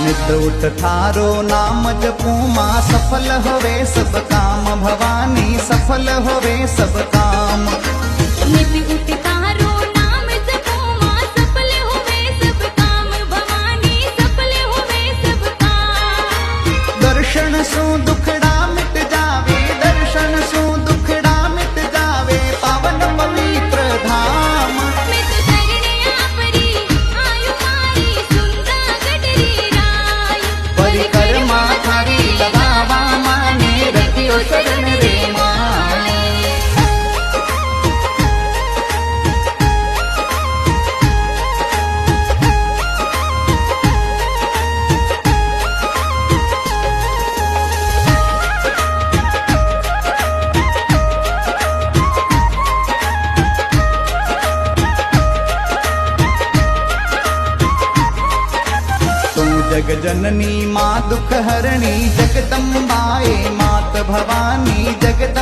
नित उठ थारो नाम जपू माँ सफल होवे सब काम भवानी सफल होवे सब काम। नित उठ तारो नाम जपो माँ सफल होवे सब काम भवानी सफल होवे सब काम। दर्शन सु दुखड़ा मिट जावे दर्शन सु दुखड़ा मिट जावे पावन पवित्र धाम। मैं तो चरणे आपरी आयु मारी सुंदा गडरी राय। परिक्रमा थारी लगावा माने रखियो शरण रे माने। जग जननी माँ दुख हरणी जगदम्बाए मात भवानी जगत